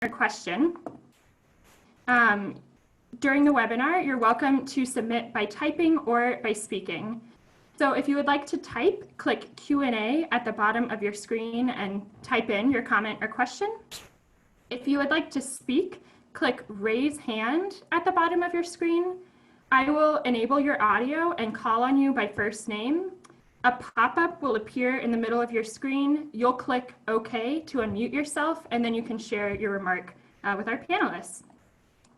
or question. During the webinar, you're welcome to submit by typing or by speaking. So if you would like to type, click Q&A at the bottom of your screen and type in your comment or question. If you would like to speak, click Raise Hand at the bottom of your screen. I will enable your audio and call on you by first name. A pop-up will appear in the middle of your screen. You'll click OK to unmute yourself, and then you can share your remark with our panelists.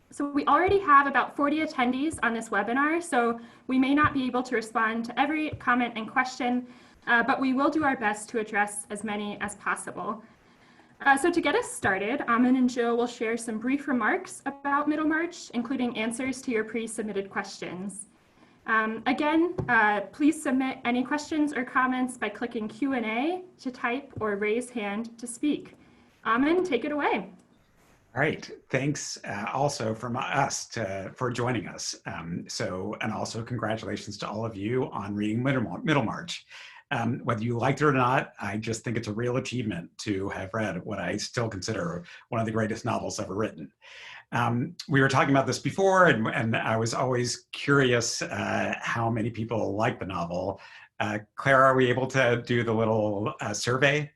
So we already have about 40 attendees on this webinar, so we may not be able to respond to every comment and question, but we will do our best to address as many as possible. So to get us started, Aman and Jill will share some brief remarks about Middlemarch, including answers to your pre-submitted questions. Again, please submit any questions or comments by clicking Q&A to type or raise hand to speak. Aman, take it away. All right, thanks also from us for joining us. And also congratulations to all of you on reading Middlemarch. Whether you liked it or not, I just think it's a real achievement to have read what I still consider one of the greatest novels ever written. We were talking about this before, and I was always curious how many people like the novel. Claire, are we able to do the little survey?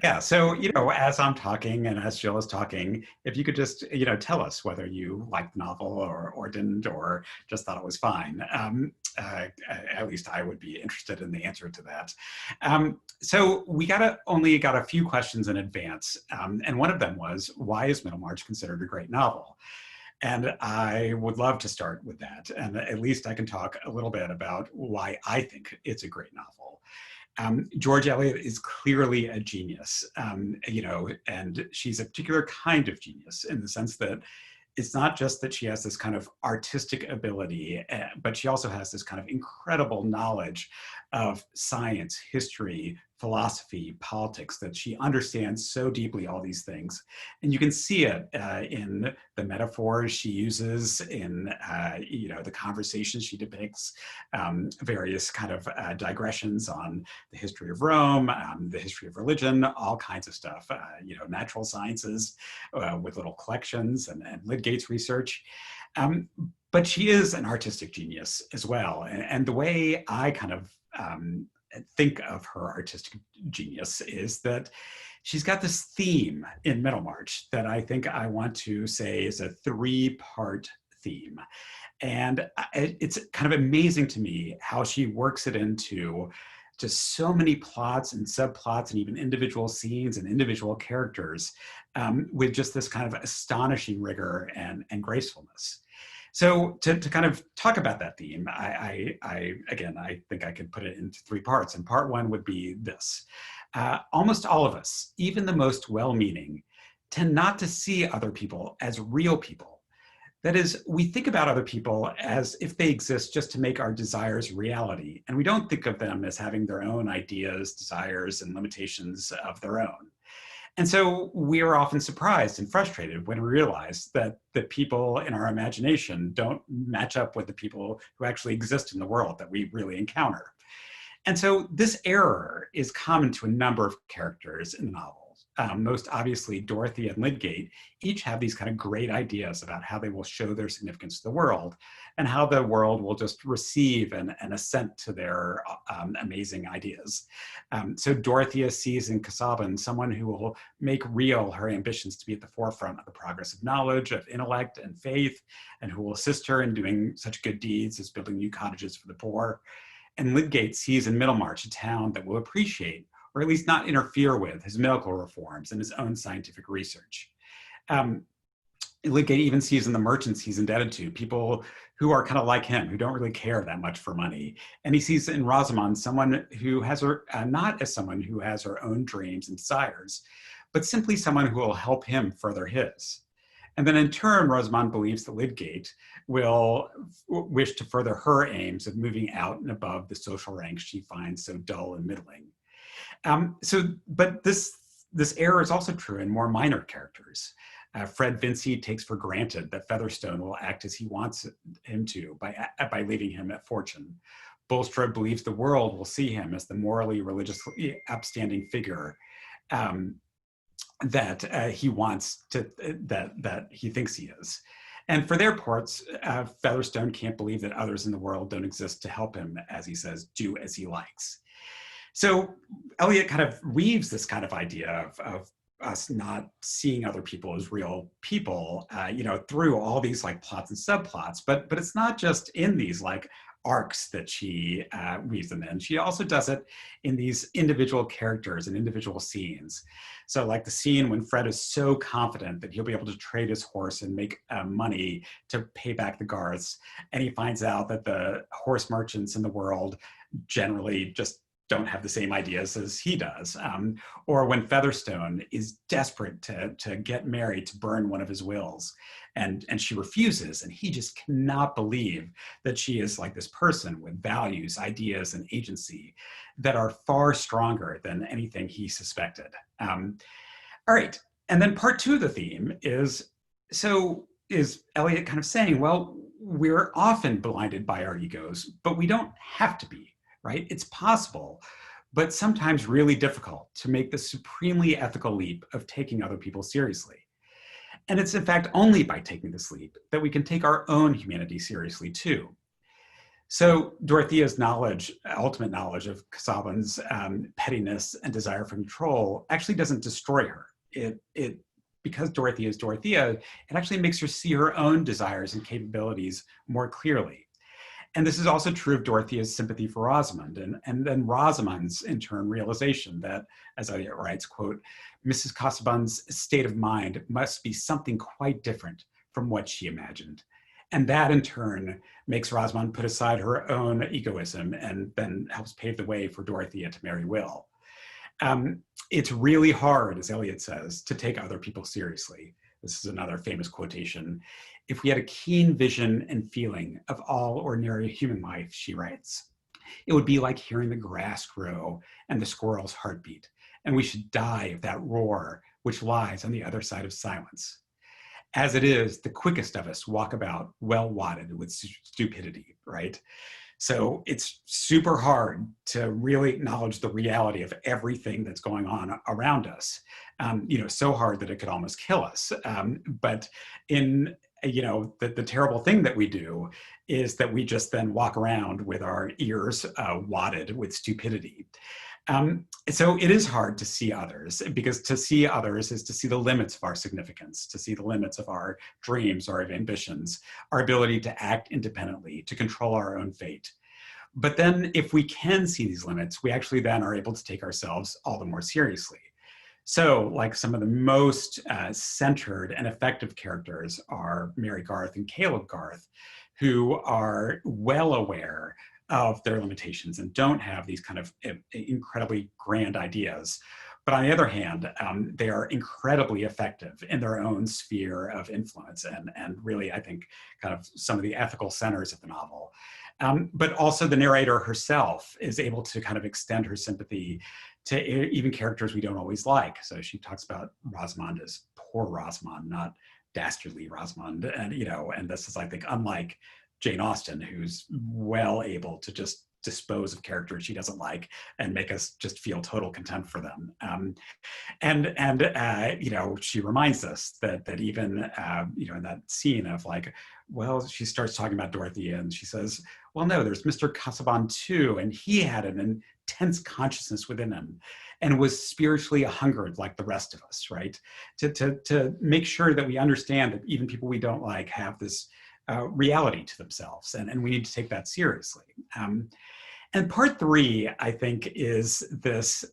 Yeah, so, as I'm talking and as Jill is talking, if you could just, tell us whether you liked the novel or didn't, or just thought it was fine. At least I would be interested in the answer to that. So we only got a few questions in advance. And one of them was, why is Middlemarch considered a great novel? And I would love to start with that. And at least I can talk a little bit about why I think it's a great novel. George Eliot is clearly a genius, and she's a particular kind of genius in the sense that it's not just that she has this kind of artistic ability, but she also has this kind of incredible knowledge of science, history, philosophy, politics, that she understands so deeply all these things. And you can see it in the metaphors she uses, in the conversations she depicts, various kind of digressions on the history of Rome, the history of religion, all kinds of stuff, natural sciences with little collections and Lydgate's research. But she is an artistic genius as well. And the way I kind of think of her artistic genius is that she's got this theme in Middlemarch that I think I want to say is a three-part theme. And it's kind of amazing to me how she works it into just so many plots and subplots and even individual scenes and individual characters with just this kind of astonishing rigor and gracefulness. So to kind of talk about that theme, I think I could put it into three parts. And part one would be this. Almost all of us, even the most well-meaning, tend not to see other people as real people. That is, we think about other people as if they exist just to make our desires reality. And we don't think of them as having their own ideas, desires, and limitations of their own. And so we are often surprised and frustrated when we realize that the people in our imagination don't match up with the people who actually exist in the world that we really encounter. And so this error is common to a number of characters in the novel. Most obviously, Dorothy and Lydgate each have these kind of great ideas about how they will show their significance to the world and how the world will just receive and assent to their amazing ideas. So Dorothea sees in Casaubon someone who will make real her ambitions to be at the forefront of the progress of knowledge, of intellect and faith, and who will assist her in doing such good deeds as building new cottages for the poor. And Lydgate sees in Middlemarch a town that will appreciate, or at least not interfere with, his medical reforms and his own scientific research. Lydgate even sees in the merchants he's indebted to people who are kind of like him, who don't really care that much for money. And he sees in Rosamond someone who has her, not as someone who has her own dreams and desires, but simply someone who will help him further his. And then in turn, Rosamond believes that Lydgate will wish to further her aims of moving out and above the social ranks she finds so dull and middling. But this error is also true in more minor characters. Fred Vincy takes for granted that Featherstone will act as he wants him to by leaving him at Fortune. Bulstrode believes the world will see him as the morally, religiously upstanding figure that he wants to, that he thinks he is. And for their parts, Featherstone can't believe that others in the world don't exist to help him, as he says, do as he likes. So Eliot kind of weaves this kind of idea of us not seeing other people as real people, through all these like plots and subplots. But it's not just in these like arcs that she weaves them in. She also does it in these individual characters and individual scenes. So like the scene when Fred is so confident that he'll be able to trade his horse and make money to pay back the Garths, and he finds out that the horse merchants in the world generally just don't have the same ideas as he does. Or when Featherstone is desperate to get married, to burn one of his wills, and she refuses, and he just cannot believe that she is like this person with values, ideas, and agency that are far stronger than anything he suspected. All right, and then part two of the theme is Eliot kind of saying, well, we're often blinded by our egos, but we don't have to be. Right? It's possible, but sometimes really difficult to make the supremely ethical leap of taking other people seriously. And it's in fact only by taking this leap that we can take our own humanity seriously too. So Dorothea's ultimate knowledge of Casaubon's pettiness and desire for control actually doesn't destroy her. Because Dorothea is Dorothea, it actually makes her see her own desires and capabilities more clearly. And this is also true of Dorothea's sympathy for Rosamond, and then Rosamond's, in turn, realization that, as Eliot writes, quote, Mrs. Casaubon's state of mind must be something quite different from what she imagined. And that, in turn, makes Rosamond put aside her own egoism and then helps pave the way for Dorothea to marry Will. It's really hard, as Eliot says, to take other people seriously. This is another famous quotation. If we had a keen vision and feeling of all ordinary human life, she writes, it would be like hearing the grass grow and the squirrel's heartbeat, and we should die of that roar which lies on the other side of silence. As it is, the quickest of us walk about well wadded with stupidity, right? So it's super hard to really acknowledge the reality of everything that's going on around us. So hard that it could almost kill us. But the terrible thing that we do is that we just then walk around with our ears wadded with stupidity. So it is hard to see others, because to see others is to see the limits of our significance, to see the limits of our dreams or of ambitions, our ability to act independently, to control our own fate. But then if we can see these limits, we actually then are able to take ourselves all the more seriously. So like some of the most centered and effective characters are Mary Garth and Caleb Garth, who are well aware of their limitations and don't have these kind of incredibly grand ideas. But on the other hand, they are incredibly effective in their own sphere of influence and really, I think, kind of some of the ethical centers of the novel. But also the narrator herself is able to kind of extend her sympathy to even characters we don't always like. So she talks about Rosamond as poor Rosamond, not dastardly Rosamond. And this is, I think, unlike Jane Austen, who's well able to just dispose of characters she doesn't like and make us just feel total contempt for them. She reminds us that even, in that scene of like, well, she starts talking about Dorothea and she says, well, no, there's Mr. Casaubon too, and he had an intense consciousness within him and was spiritually hungered like the rest of us, right? To make sure that we understand that even people we don't like have this reality to themselves, and we need to take that seriously. And part three, I think, is this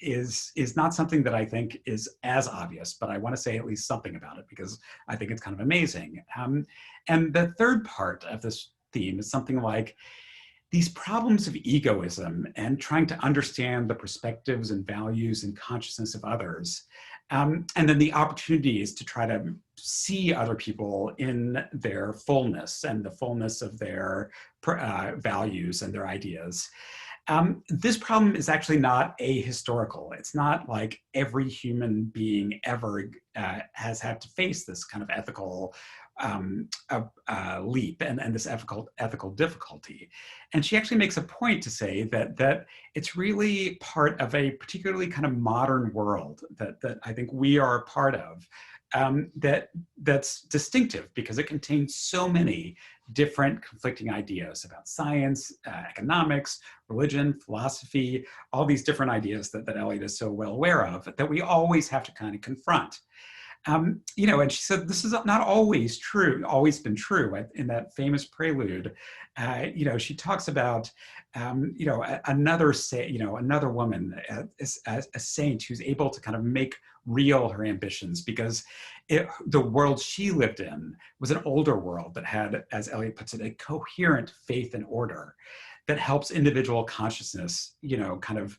is not something that I think is as obvious, but I want to say at least something about it because I think it's kind of amazing. And the third part of this theme is something like these problems of egoism and trying to understand the perspectives and values and consciousness of others. And then the opportunities to try to see other people in their fullness and the fullness of their values and their ideas. This problem is actually not ahistorical. It's not like every human being ever has had to face this kind of ethical leap and this ethical difficulty. And she actually makes a point to say that it's really part of a particularly kind of modern world that I think we are a part of, that's distinctive because it contains so many different conflicting ideas about science, economics, religion, philosophy, all these different ideas that Eliot is so well aware of that we always have to kind of confront. And she said this is not always true, always been true. In that famous prelude, she talks about, another woman, a saint who's able to kind of make real her ambitions because the world she lived in was an older world that had, as Eliot puts it, a coherent faith and order that helps individual consciousness, kind of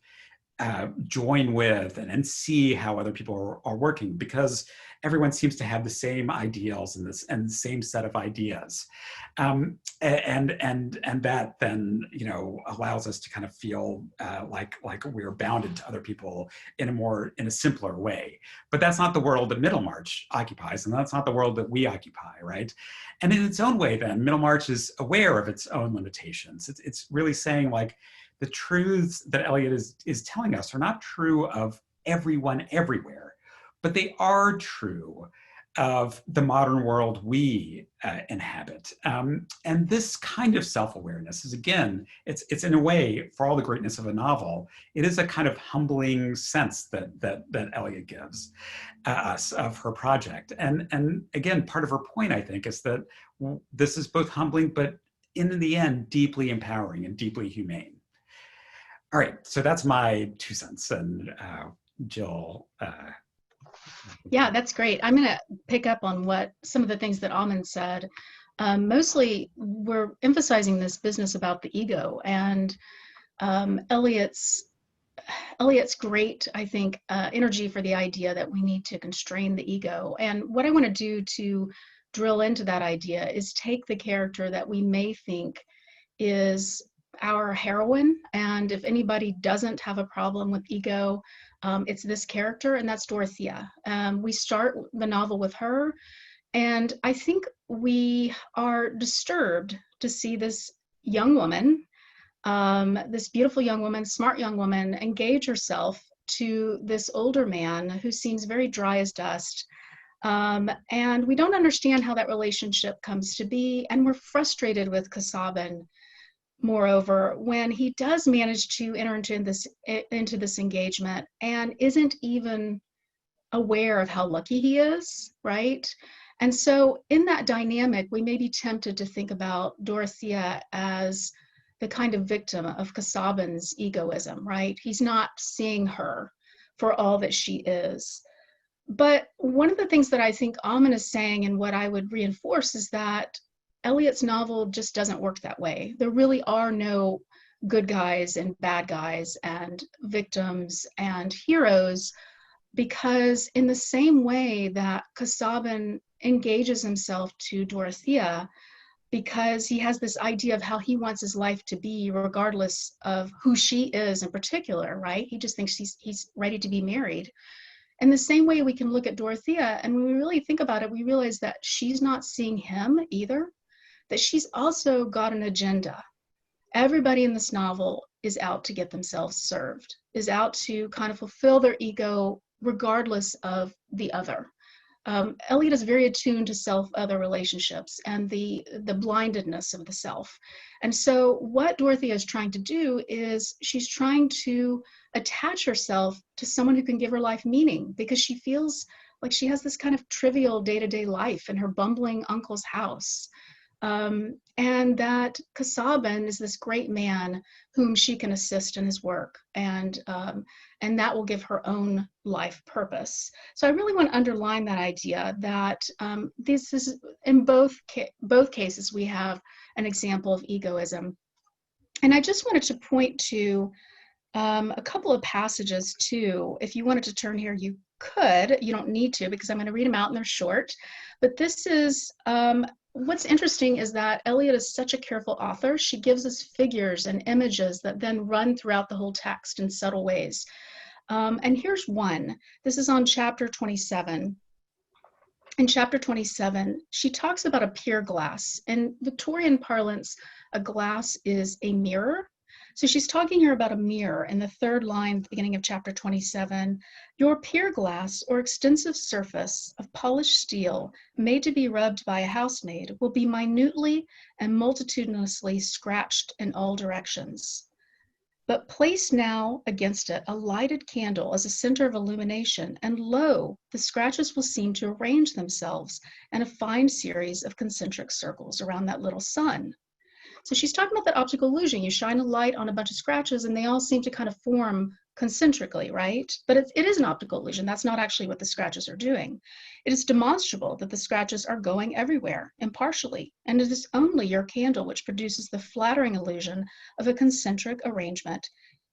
join with and see how other people are working, because everyone seems to have the same ideals and the same set of ideas, and that then allows us to kind of feel like we're bounded to other people in a simpler way. But that's not the world that Middlemarch occupies, and that's not the world that we occupy, right? And in its own way, then Middlemarch is aware of its own limitations. It's really saying like, the truths that Eliot is telling us are not true of everyone everywhere, but they are true of the modern world we inhabit. And this kind of self-awareness is, again, it's in a way, for all the greatness of a novel, it is a kind of humbling sense that Eliot gives us of her project. And again, part of her point, I think, is that this is both humbling, but in the end, deeply empowering and deeply humane. All right, so that's my 2 cents, and Jill. Yeah, that's great. I'm going to pick up on some of the things that Aman said. Mostly, we're emphasizing this business about the ego, and Eliot's great, I think, energy for the idea that we need to constrain the ego. And what I want to do to drill into that idea is take the character that we may think is our heroine, and if anybody doesn't have a problem with ego, it's this character, and that's Dorothea. We start the novel with her, and I think we are disturbed to see this young woman, this beautiful young woman, smart young woman, engage herself to this older man who seems very dry as dust. And we don't understand how that relationship comes to be, and we're frustrated with Casaubon, moreover, when he does manage to enter into this engagement and isn't even aware of how lucky he is, right? And so in that dynamic, we may be tempted to think about Dorothea as the kind of victim of Casaubon's egoism, right? He's not seeing her for all that she is. But one of the things that I think Aman is saying, and what I would reinforce, is that Eliot's novel just doesn't work that way. There really are no good guys and bad guys and victims and heroes, because in the same way that Casaubon engages himself to Dorothea, because he has this idea of how he wants his life to be, regardless of who she is in particular, right? He just thinks he's ready to be married. In the same way, we can look at Dorothea, and when we really think about it, we realize that she's not seeing him either, that she's also got an agenda. Everybody in this novel is out to get themselves served, is out to kind of fulfill their ego regardless of the other. Eliot is very attuned to self-other relationships and the blindedness of the self. And so what Dorothea is trying to do is she's trying to attach herself to someone who can give her life meaning, because she feels like she has this kind of trivial day-to-day life in her bumbling uncle's house. And that Casaubon is this great man whom she can assist in his work, and that will give her own life purpose. So I really want to underline that idea that this is, in both cases, we have an example of egoism. And I just wanted to point to a couple of passages too. If you wanted to turn here, you could. You don't need to, because I'm going to read them out and they're short. But this is, what's interesting is that Eliot is such a careful author. She gives us figures and images that then run throughout the whole text in subtle ways. And here's one. This is on chapter 27. In chapter 27, she talks about a pier glass. In Victorian parlance, a glass is a mirror. So she's talking here about a mirror in the third line at the beginning of chapter 27. Your pier glass or extensive surface of polished steel made to be rubbed by a housemaid will be minutely and multitudinously scratched in all directions. But place now against it a lighted candle as a center of illumination, and lo, the scratches will seem to arrange themselves in a fine series of concentric circles around that little sun. So she's talking about that optical illusion. You shine a light on a bunch of scratches and they all seem to kind of form concentrically, right? But it is an optical illusion. That's not actually what the scratches are doing. It is demonstrable that the scratches are going everywhere, impartially, and it is only your candle which produces the flattering illusion of a concentric arrangement,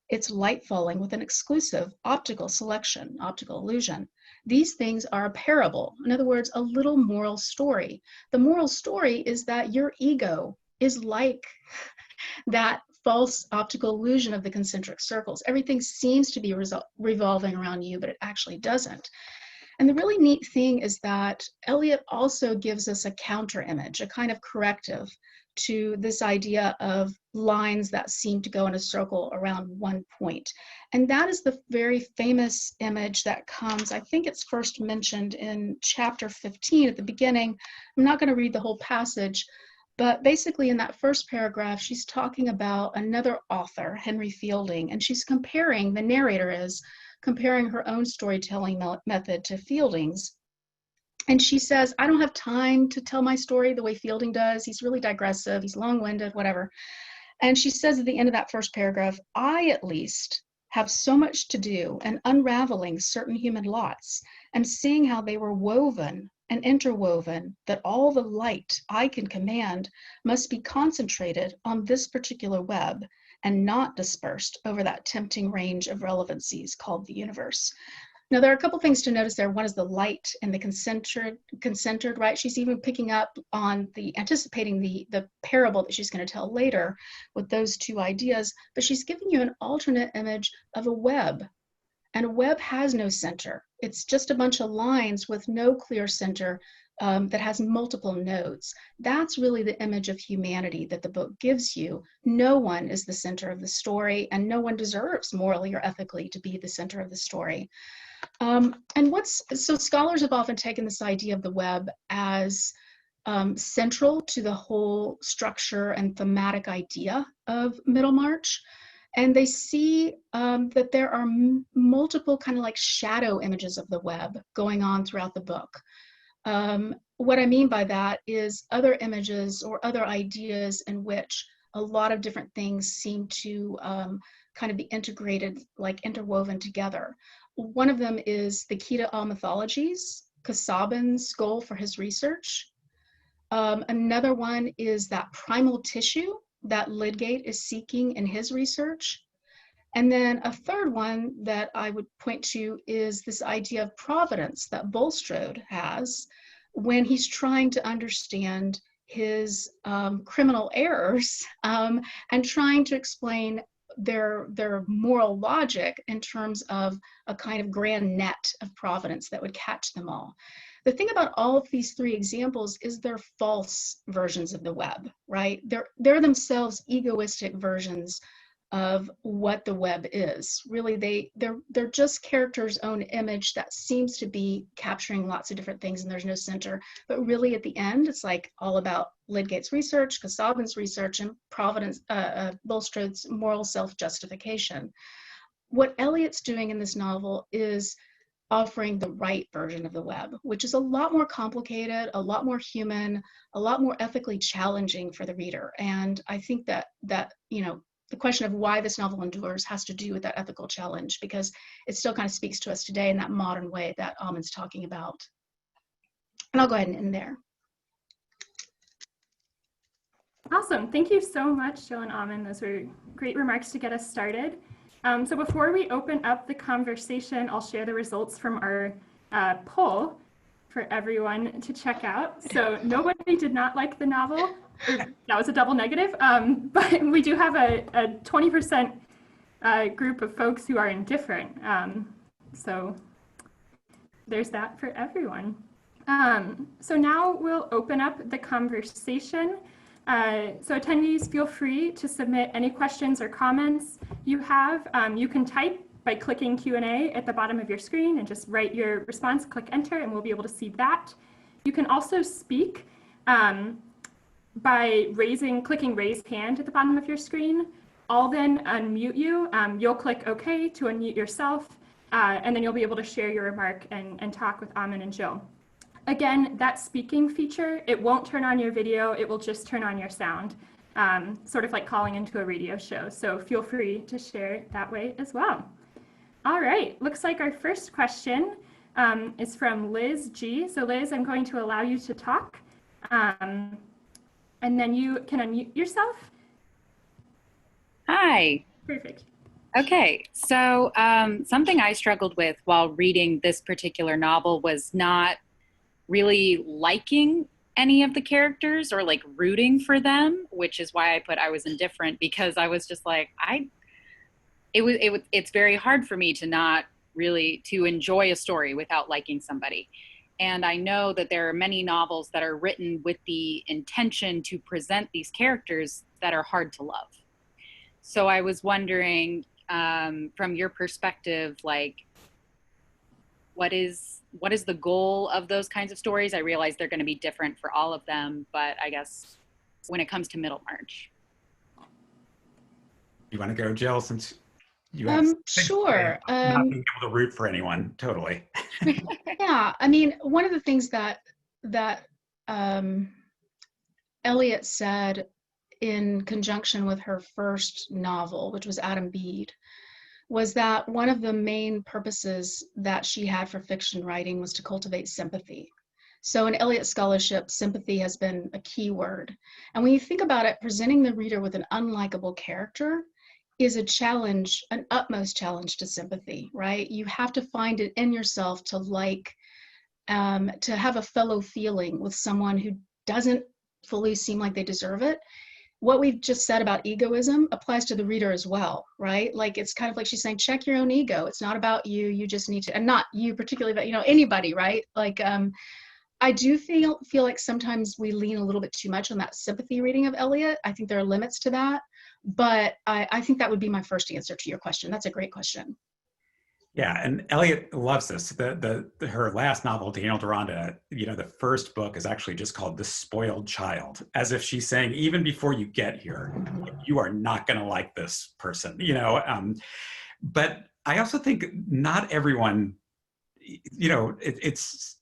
its light falling with an exclusive optical selection, optical illusion. These things are a parable, in other words, a little moral story. The moral story is that your ego is like that false optical illusion of the concentric circles. Everything seems to be revolving around you, but it actually doesn't. And the really neat thing is that Eliot also gives us a counter image, a kind of corrective to this idea of lines that seem to go in a circle around one point. And that is the very famous image that comes, I think it's first mentioned in chapter 15 at the beginning. I'm not going to read the whole passage, but basically in that first paragraph, she's talking about another author, Henry Fielding, and she's comparing, the narrator is comparing her own storytelling method to Fielding's. And she says, I don't have time to tell my story the way Fielding does. He's really digressive, he's long-winded, whatever. And she says at the end of that first paragraph, I at least have so much to do in unraveling certain human lots and seeing how they were woven and interwoven, that all the light I can command must be concentrated on this particular web and not dispersed over that tempting range of relevancies called the universe. Now, there are a couple things to notice there. One is the light and the concentered, right? She's even picking up on anticipating the parable that she's going to tell later with those two ideas, but she's giving you an alternate image of a web. And a web has no center. It's just a bunch of lines with no clear center that has multiple nodes. That's really the image of humanity that the book gives you. No one is the center of the story, and no one deserves morally or ethically to be the center of the story. So scholars have often taken this idea of the web as central to the whole structure and thematic idea of Middlemarch. And they see that there are multiple kind of like shadow images of the web going on throughout the book. What I mean by that is other images or other ideas in which a lot of different things seem to kind of be integrated, like interwoven together. One of them is the key to all mythologies, Casaubon's goal for his research. Another one is that primal tissue that Lydgate is seeking in his research. And then a third one that I would point to is this idea of providence that Bulstrode has when he's trying to understand his criminal errors and trying to explain their moral logic in terms of a kind of grand net of providence that would catch them all. The thing about all of these three examples is they're false versions of the web, right? They're themselves egoistic versions of what the web is. Really, they're just characters' own image that seems to be capturing lots of different things and there's no center. But really at the end, it's like all about Lydgate's research, Casaubon's research, and Providence, Bulstrode's moral self-justification. What Eliot's doing in this novel is offering the right version of the web, which is a lot more complicated, a lot more human, a lot more ethically challenging for the reader. And I think that the question of why this novel endures has to do with that ethical challenge, because it still kind of speaks to us today in that modern way that Aman's talking about. And I'll go ahead and end there. Awesome. Thank you so much, Jill and Aman. Those were great remarks to get us started. So before we open up the conversation, I'll share the results from our poll for everyone to check out. So nobody did not like the novel. That was a double negative, but we do have a 20% group of folks who are indifferent. So there's that for everyone. So now we'll open up the conversation. So attendees, feel free to submit any questions or comments you have. You can type by clicking Q&A at the bottom of your screen and just write your response, click enter, and we'll be able to see that. You can also speak by clicking raise hand at the bottom of your screen. I'll then unmute you. You'll click OK to unmute yourself, and then you'll be able to share your remark and talk with Aman and Jill. Again, that speaking feature, it won't turn on your video, it will just turn on your sound, sort of like calling into a radio show. So feel free to share that way as well. All right, looks like our first question is from Liz G. So Liz, I'm going to allow you to talk, and then you can unmute yourself. Hi. Perfect. Okay, so something I struggled with while reading this particular novel was not really liking any of the characters or like rooting for them, which is why I put I was indifferent, because I was just like, it's very hard for me to not really to enjoy a story without liking somebody. And I know that there are many novels that are written with the intention to present these characters that are hard to love. So I was wondering, from your perspective, like, what is the goal of those kinds of stories? I realize they're going to be different for all of them, but I guess when it comes to Middlemarch. You want to go, Jill, since you have sure. Not being able to root for anyone, totally. Yeah, I mean, one of the things that Eliot said in conjunction with her first novel, which was Adam Bede, was that one of the main purposes that she had for fiction writing was to cultivate sympathy. So in Eliot scholarship, sympathy has been a key word. And when you think about it, presenting the reader with an unlikable character is a challenge, an utmost challenge to sympathy, right? You have to find it in yourself to like, to have a fellow feeling with someone who doesn't fully seem like they deserve it. What we've just said about egoism applies to the reader as well, right? Like, it's kind of like she's saying, check your own ego. It's not about you. You just need to, and not you particularly, but, you know, anybody, right? Like, I do feel like sometimes we lean a little bit too much on that sympathy reading of Eliot. I think there are limits to that, but I think that would be my first answer to your question. That's a great question. Yeah, and Eliot loves this. Her last novel, Daniel Deronda, you know, the first book is actually just called The Spoiled Child, as if she's saying, even before you get here, you are not going to like this person, you know. But I also think not everyone, you know, it's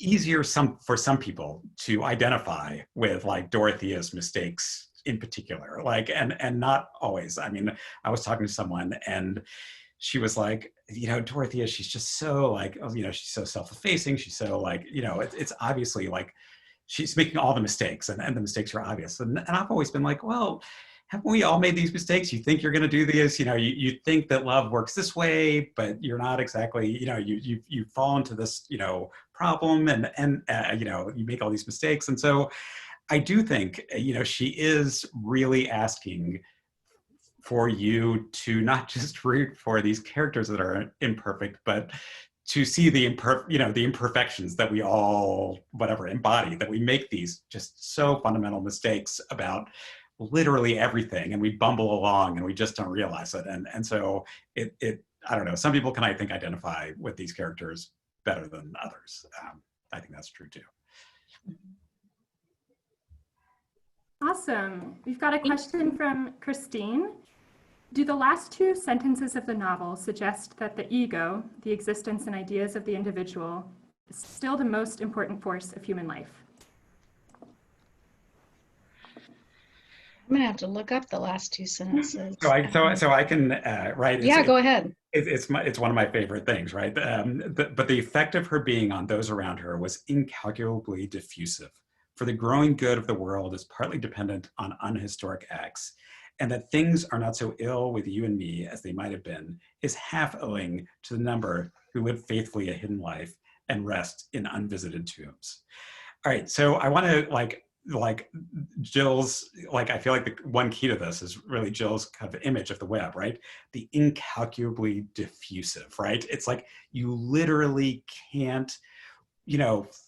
easier for some people to identify with like Dorothea's mistakes in particular, like, and not always. I mean, I was talking to someone and she was like, you know, Dorothea, she's just so like, you know, she's so self-effacing. She's so like, you know, it's obviously like she's making all the mistakes and the mistakes are obvious. And I've always been like, well, haven't we all made these mistakes? You think you're going to do this, you know, you think that love works this way, but you're not exactly, you know, you fall into this, you know, problem and you know, you make all these mistakes. And so I do think, you know, she is really asking for you to not just root for these characters that are imperfect, but to see the imperfections that we all embody, that we make these just so fundamental mistakes about literally everything, and we bumble along and we just don't realize it. And so it I don't know, some people can, I think, identify with these characters better than others. I think that's true too. Awesome. We've got a question from Christine. Do the last two sentences of the novel suggest that the ego, the existence and ideas of the individual, is still the most important force of human life? I'm gonna have to look up the last two sentences. So I can write. Yeah, go ahead. It's one of my favorite things, right? But the effect of her being on those around her was incalculably diffusive. For the growing good of the world is partly dependent on unhistoric acts, and that things are not so ill with you and me as they might have been is half owing to the number who live faithfully a hidden life and rest in unvisited tombs. All right, so I want to like Jill's, I feel like the one key to this is really Jill's kind of image of the web, right? The incalculably diffusive, right? It's like you literally can't,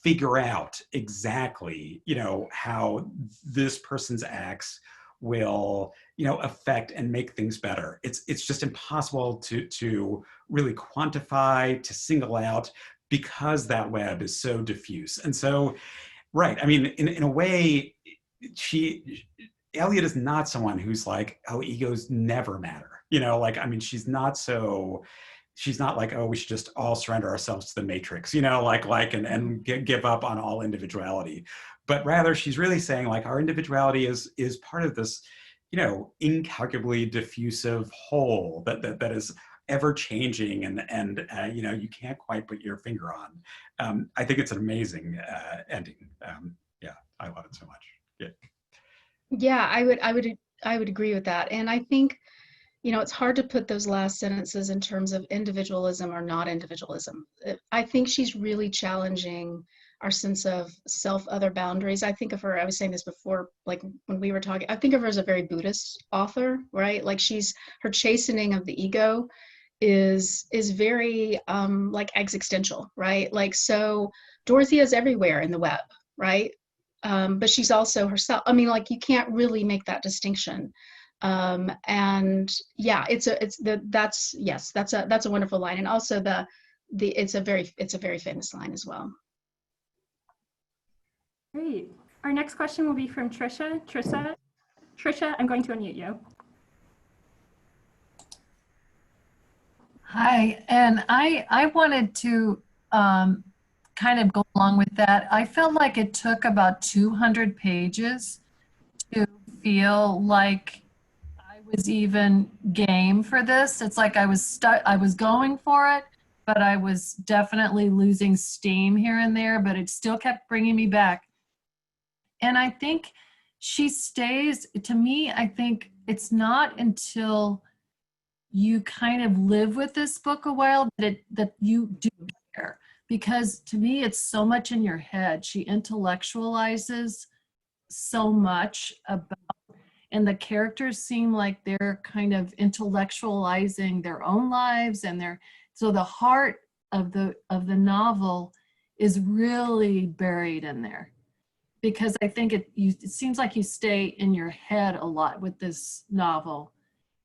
figure out exactly, how this person's acts will, affect and make things better. It's just impossible to really quantify, to single out, because that web is so diffuse. And so, right, I mean, in a way, Eliot is not someone who's like, oh, egos never matter. I mean, she's not like, oh, we should just all surrender ourselves to the matrix, and give up on all individuality. But rather, she's really saying like our individuality is part of this, incalculably diffusive whole that is ever changing and you can't quite put your finger on. I think it's an amazing ending. Yeah, I love it so much. Yeah. Yeah, I would agree with that. And I think, it's hard to put those last sentences in terms of individualism or not individualism. I think she's really challenging our sense of self-other boundaries. I think of her, I was saying this before, like when we were talking, I think of her as a very Buddhist author, right? Like her chastening of the ego is very like existential, right? Like, so Dorothea's everywhere in the web, right? But she's also herself. I mean, like, you can't really make that distinction. And yeah, that's a wonderful line. And also it's a very famous line as well. Great. Our next question will be from Tricia. Tricia, I'm going to unmute you. Hi, and I wanted to kind of go along with that. I felt like it took about 200 pages to feel like I was even game for this. It's like I was going for it, but I was definitely losing steam here and there, but it still kept bringing me back. And I think she stays, to me, I think it's not until you kind of live with this book a while that you do care. Because to me, it's so much in your head. She intellectualizes so much about, and the characters seem like they're kind of intellectualizing their own lives, and so the heart of the novel is really buried in there. Because I think it seems like you stay in your head a lot with this novel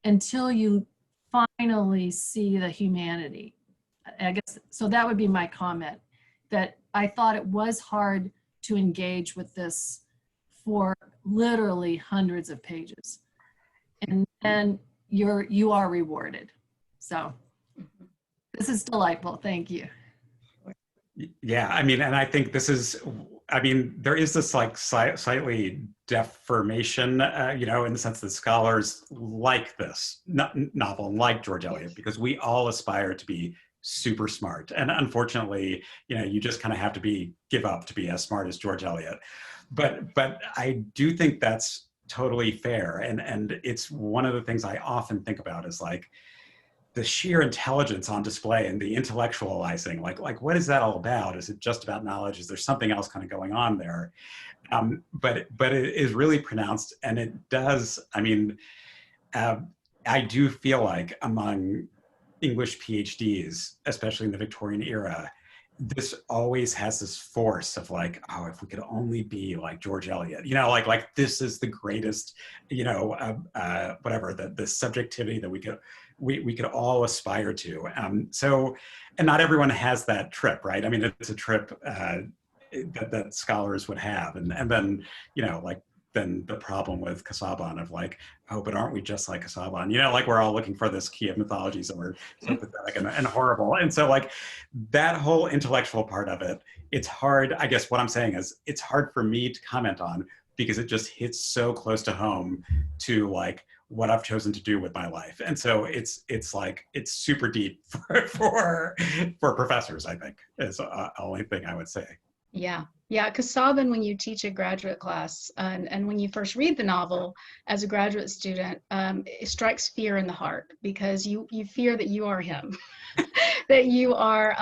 until you finally see the humanity. I guess, so that would be my comment, that I thought it was hard to engage with this for literally hundreds of pages. And then you are rewarded. So this is delightful. Thank you. Yeah, I mean, and I think there is this like slightly deformation, in the sense that scholars like this novel, like George Eliot, because we all aspire to be super smart. And unfortunately, you just kind of have to give up to be as smart as George Eliot. But I do think that's totally fair. And it's one of the things I often think about is like the sheer intelligence on display and the intellectualizing, like what is that all about? Is it just about knowledge? Is there something else kind of going on there? But it is really pronounced, and it does, I mean, I do feel like among English PhDs, especially in the Victorian era, this always has this force of like, oh, if we could only be like George Eliot, like this is the greatest, whatever, the subjectivity that we could all aspire to. So, and not everyone has that trip, right? I mean, it's a trip that scholars would have, and then, then the problem with Casaubon of like, oh, but aren't we just like Casaubon? Like we're all looking for this key of mythologies and we're so pathetic and horrible. And so like that whole intellectual part of it, it's hard. I guess what I'm saying is it's hard for me to comment on because it just hits so close to home to like what I've chosen to do with my life. And so it's like, it's super deep for professors, I think, is the only thing I would say. Yeah. Yeah, because Sabin, when you teach a graduate class and when you first read the novel as a graduate student, it strikes fear in the heart because you fear that you are him, that you are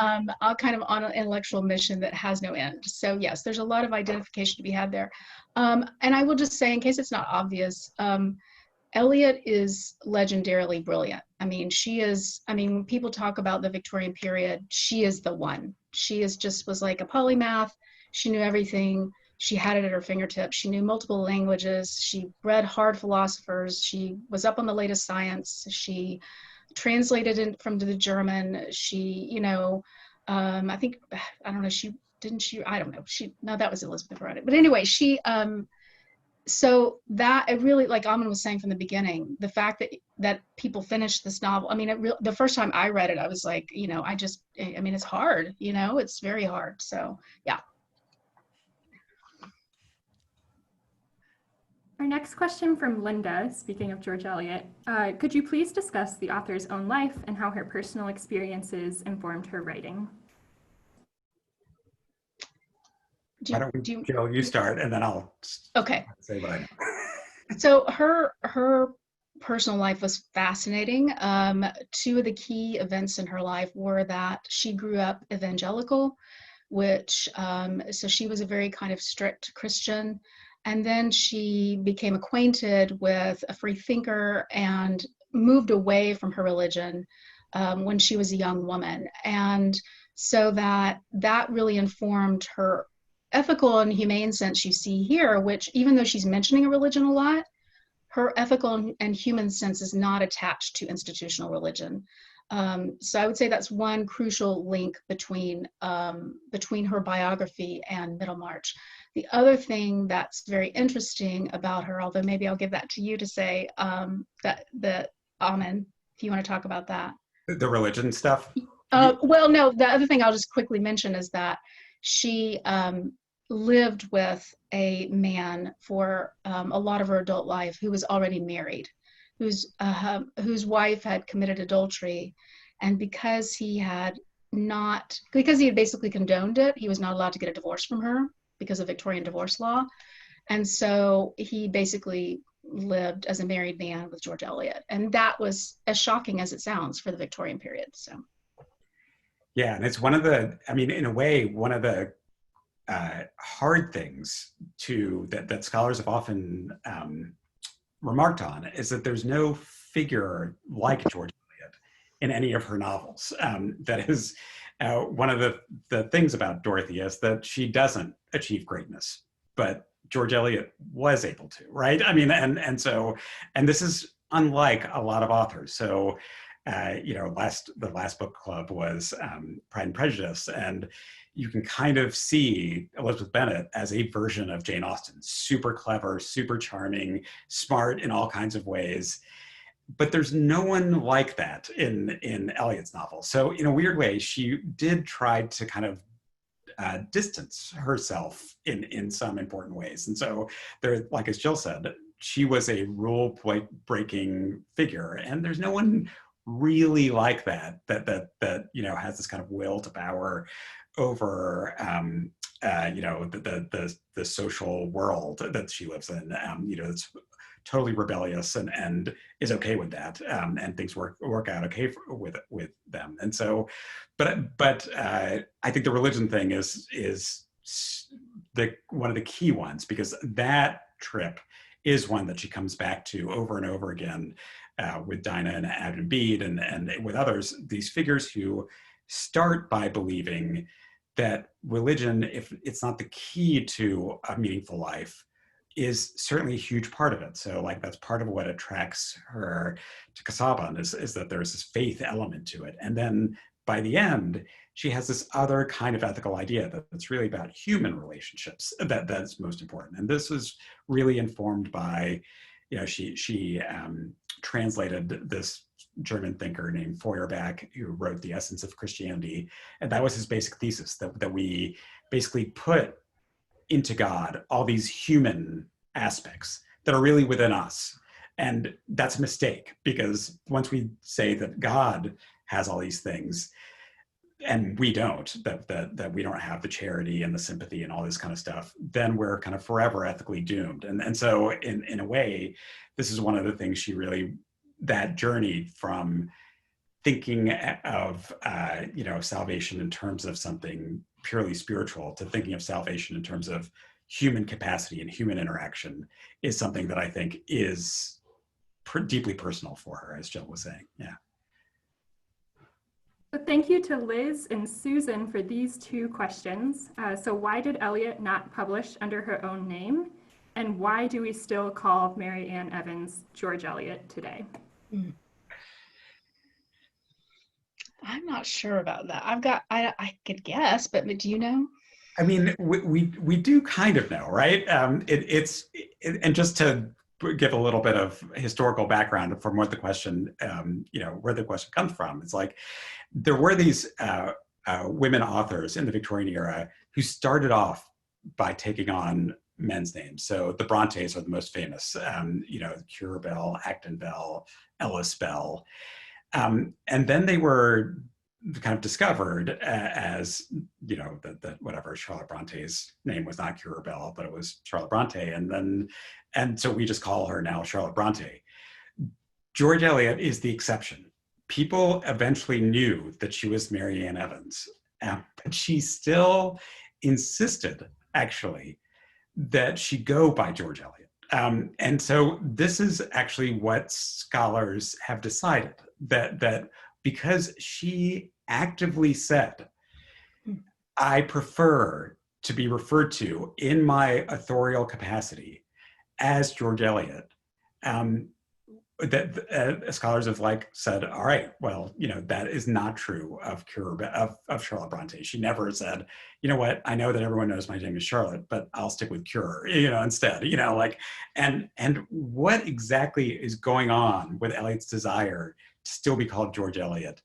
all kind of on an intellectual mission that has no end. So yes, there's a lot of identification to be had there. And I will just say, in case it's not obvious, Eliot is legendarily brilliant. I mean, when people talk about the Victorian period, she is the one. She is just was like a polymath. She knew everything. She had it at her fingertips. She knew multiple languages. She read hard philosophers. She was up on the latest science. She translated it from the German. She, I think, I don't know, I don't know. No, that was Elizabeth wrote it. But anyway, so that it really, like Aman was saying from the beginning, the fact that people finished this novel, I mean, the first time I read it, I was like, it's hard, it's very hard. So yeah. Our next question from Linda, speaking of George Eliot, could you please discuss the author's own life and how her personal experiences informed her writing? Why don't we, Jill, you start, and then I'll say what I know. So her personal life was fascinating. Two of the key events in her life were that she grew up evangelical, which, so she was a very kind of strict Christian. And then she became acquainted with a free thinker and moved away from her religion when she was a young woman. And so that really informed her ethical and humane sense you see here, which even though she's mentioning a religion a lot, her ethical and human sense is not attached to institutional religion. So I would say that's one crucial link between her biography and Middlemarch. The other thing that's very interesting about her, although maybe I'll give that to you to say, that Aman, if you want to talk about that. The religion stuff? Well, no, the other thing I'll just quickly mention is that she lived with a man for a lot of her adult life who was already married, whose wife had committed adultery, and because he had basically condoned it, he was not allowed to get a divorce from her because of Victorian divorce law, and so he basically lived as a married man with George Eliot, and that was as shocking as it sounds for the Victorian period. So yeah, and it's in a way, one of the hard things that scholars have often remarked on is that there's no figure like George Eliot in any of her novels. That is one of the things about Dorothy is that she doesn't achieve greatness, but George Eliot was able to, right? I mean, and this is unlike a lot of authors. So, the last book club was Pride and Prejudice, and you can kind of see Elizabeth Bennet as a version of Jane Austen, super clever, super charming, smart in all kinds of ways. But there's no one like that in Eliot's novel. So in a weird way, she did try to kind of distance herself in some important ways. And so there, like as Jill said, she was a rule-breaking figure, and there's no one really like that has this kind of will to power over the social world that she lives in. It's totally rebellious and is okay with that, and things work out okay with them. And so, but I think the religion thing is one of the key ones, because that trip is one that she comes back to over and over again with Dinah and Adam Bede and with others, these figures who start by believing that religion, if it's not the key to a meaningful life, is certainly a huge part of it. So that's part of what attracts her to Casaubon is that there's this faith element to it. And then by the end, she has this other kind of ethical idea that's really about human relationships that's most important. And this is really informed by, she translated this German thinker named Feuerbach, who wrote The Essence of Christianity. And that was his basic thesis, that we basically put into God all these human aspects that are really within us. And that's a mistake, because once we say that God has all these things, and we don't, that we don't have the charity and the sympathy and all this kind of stuff, then we're kind of forever ethically doomed. And so in a way, this is one of the things she really, that journey from thinking of salvation in terms of something purely spiritual to thinking of salvation in terms of human capacity and human interaction is something that I think is deeply personal for her, as Jill was saying. Yeah. So thank you to Liz and Susan for these two questions. So why did Eliot not publish under her own name? And why do we still call Mary Ann Evans George Eliot today? I'm not sure about that. I could guess, but do you know? I mean, we do kind of know, right? And just to give a little bit of historical background from what the question, where the question comes from, it's like there were these women authors in the Victorian era who started off by taking on men's names. So the Brontes are the most famous, Currer Bell, Acton Bell, Ellis Bell. And then they were kind of discovered as, that whatever, Charlotte Bronte's name was not Currer Bell, but it was Charlotte Bronte. And so we just call her now Charlotte Bronte. George Eliot is the exception. People eventually knew that she was Mary Ann Evans, but she still insisted, actually, that she go by George Eliot. And so this is actually what scholars have decided, that because she actively said, I prefer to be referred to in my authorial capacity as George Eliot, that scholars have said, all right, well, that is not true of Charlotte Bronte. She never said, you know what, I know that everyone knows my name is Charlotte, but I'll stick with Currer, instead, and what exactly is going on with Eliot's desire to still be called George Eliot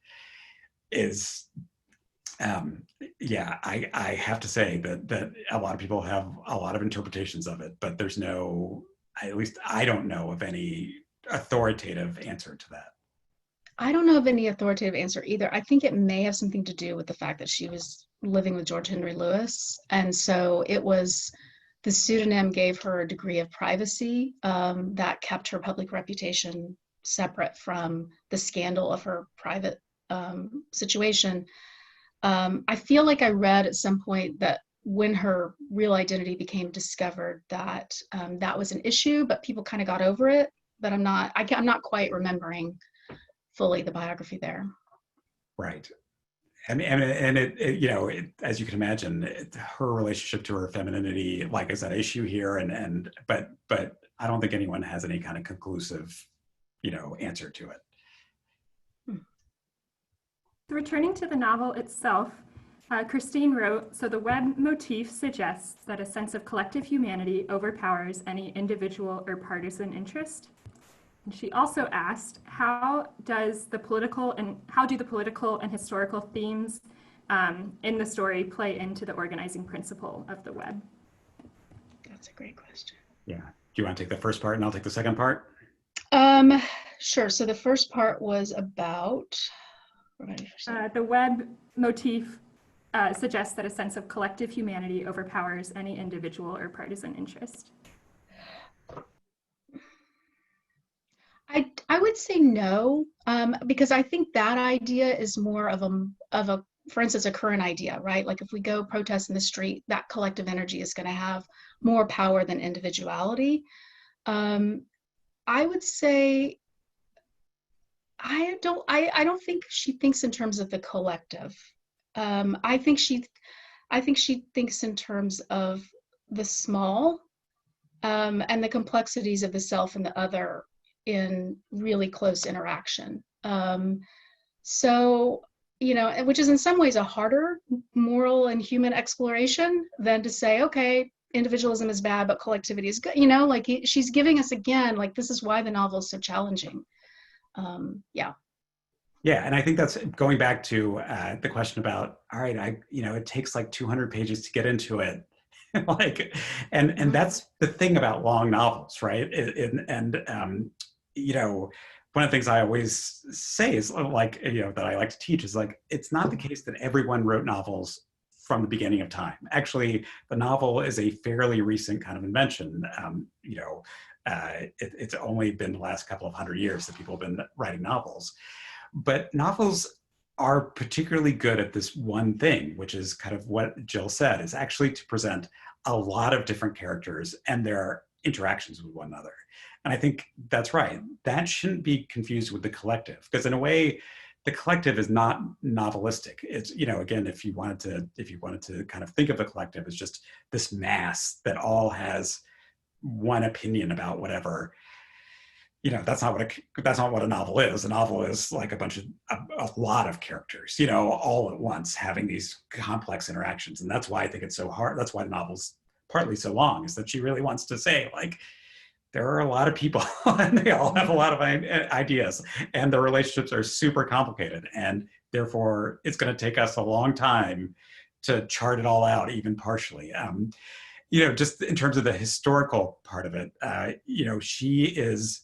is, I have to say that a lot of people have a lot of interpretations of it, but there's no, at least I don't know of any authoritative answer to that. I don't know of any authoritative answer either. I think it may have something to do with the fact that she was living with George Henry Lewis. And so the pseudonym gave her a degree of privacy that kept her public reputation separate from the scandal of her private situation. I feel like I read at some point that when her real identity became discovered, that that was an issue, but people kind of got over it. But I'm not quite remembering fully the biography there. Right. And it, as you can imagine, her relationship to her femininity, is an issue here. But I don't think anyone has any kind of conclusive, answer to it. Returning to the novel itself, Christine wrote, so the web motif suggests that a sense of collective humanity overpowers any individual or partisan interest. And she also asked, how do the political and historical themes in the story play into the organizing principle of the web? That's a great question. Yeah. Do you want to take the first part and I'll take the second part? Sure. So the first part was about the web motif suggests that a sense of collective humanity overpowers any individual or partisan interest. I would say no, because I think that idea is more of a, for instance, a current idea, right? Like if we go protest in the street, that collective energy is going to have more power than individuality. I would say I don't think she thinks in terms of the collective. I think she thinks in terms of the small and the complexities of the self and the other in really close interaction. So, which is in some ways a harder moral and human exploration than to say, okay, individualism is bad, but collectivity is good. She's giving us again, this is why the novel is so challenging. Yeah. Yeah, and I think that's going back to the question about, all right, it takes 200 pages to get into it. And that's the thing about long novels, right? one of the things I always say is like, that I like to teach is like, it's not the case that everyone wrote novels from the beginning of time. Actually, the novel is a fairly recent kind of invention. It's only been the last couple of 100 years that people have been writing novels. But novels are particularly good at this one thing, which is kind of what Jill said, is actually to present a lot of different characters and their interactions with one another. And I think that's right. That shouldn't be confused with the collective, because in a way, the collective is not novelistic. It's, again, if you wanted to kind of think of the collective as just this mass that all has one opinion about whatever, that's not what a novel is. A novel is like a lot of characters, all at once having these complex interactions. And that's why I think it's so hard. That's why the novel's partly so long, is that she really wants to say, like, there are a lot of people and they all have a lot of ideas, and the relationships are super complicated. And therefore, it's going to take us a long time to chart it all out, even partially. Just in terms of the historical part of it, she is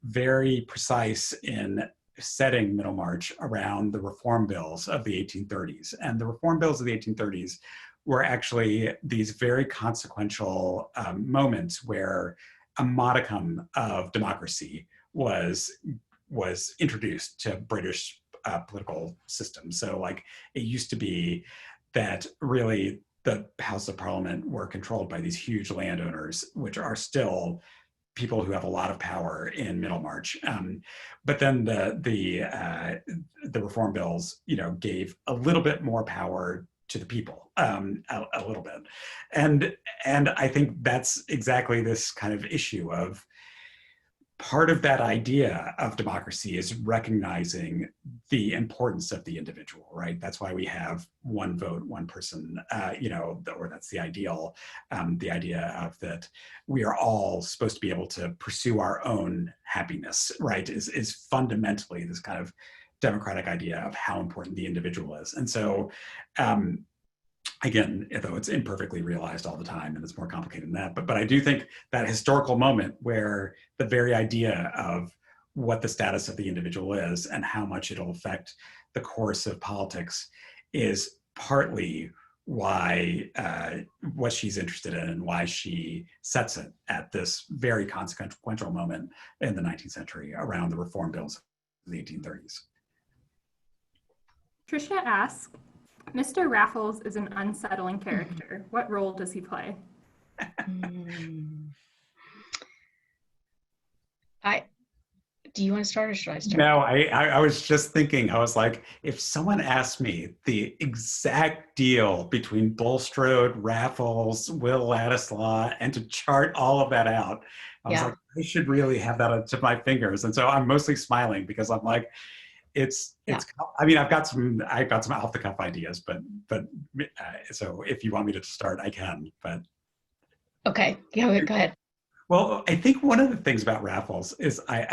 very precise in setting Middlemarch around the reform bills of the 1830s. And the reform bills of the 1830s were actually these very consequential moments where a modicum of democracy was introduced to British political systems. So like, it used to be that really the House of Parliament were controlled by these huge landowners, which are still people who have a lot of power in Middlemarch. But then the reform bills, gave a little bit more power to the people, a little bit. And I think that's exactly this kind of issue of part of that idea of democracy is recognizing the importance of the individual, right? That's why we have one vote, one person, or that's the ideal, the idea of that we are all supposed to be able to pursue our own happiness, right? Is fundamentally this kind of democratic idea of how important the individual is. And so, again, though it's imperfectly realized all the time and it's more complicated than that, but I do think that historical moment where the very idea of what the status of the individual is and how much it'll affect the course of politics is partly why, what she's interested in and why she sets it at this very consequential moment in the 19th century around the reform bills of the 1830s. Tricia asks, Mr. Raffles is an unsettling character. What role does he play? Do you want to start or should I start? No, I was just thinking, I was like, if someone asked me the exact deal between Bulstrode, Raffles, Will Ladislaw, and to chart all of that out, I was like, I should really have that up to my fingers. And so I'm mostly smiling because I'm like, I mean, I've got some off the cuff ideas, but so if you want me to start, I can, but. Okay, yeah, go ahead. Well, I think one of the things about Raffles is I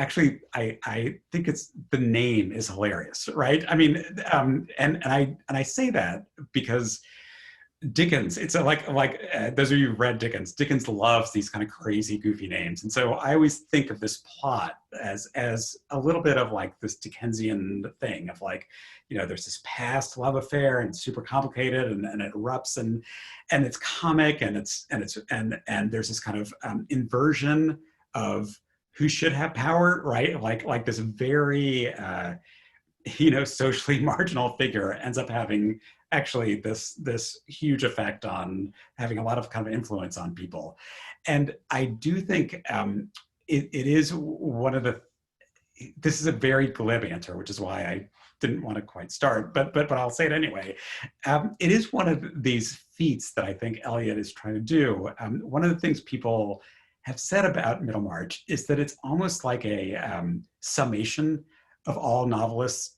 think it's the name is hilarious, right? I mean, and I say that because Dickens, it's like those of you who've read Dickens, Dickens loves these kind of crazy, goofy names. And so I always think of this plot as a little bit of like this Dickensian thing of like, there's this past love affair and it's super complicated and it erupts and it's comic and there's this kind of inversion of who should have power, right? Like this very, socially marginal figure ends up having actually this huge effect on having a lot of kind of influence on people. And I do think it is one of this is a very glib answer, which is why I didn't want to quite start, but I'll say it anyway. It is one of these feats that I think Eliot is trying to do. One of the things people have said about Middlemarch is that it's almost like a summation of all novels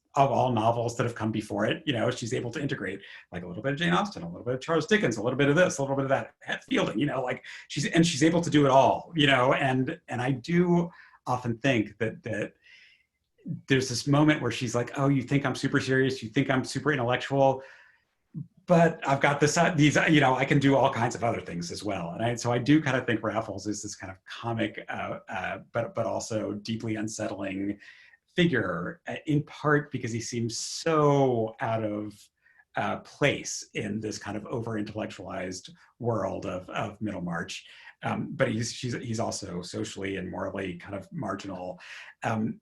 that have come before it. She's able to integrate like a little bit of Jane Austen, a little bit of Charles Dickens, a little bit of this, a little bit of that, Fielding, like she's able to do it all, and I do often think that there's this moment where she's like, oh, you think I'm super serious, you think I'm super intellectual, but I've got these, I can do all kinds of other things as well. And so I do kind of think Raffles is this kind of comic, but also deeply unsettling figure, in part because he seems so out of place in this kind of over-intellectualized world of Middlemarch. But he's also socially and morally kind of marginal. And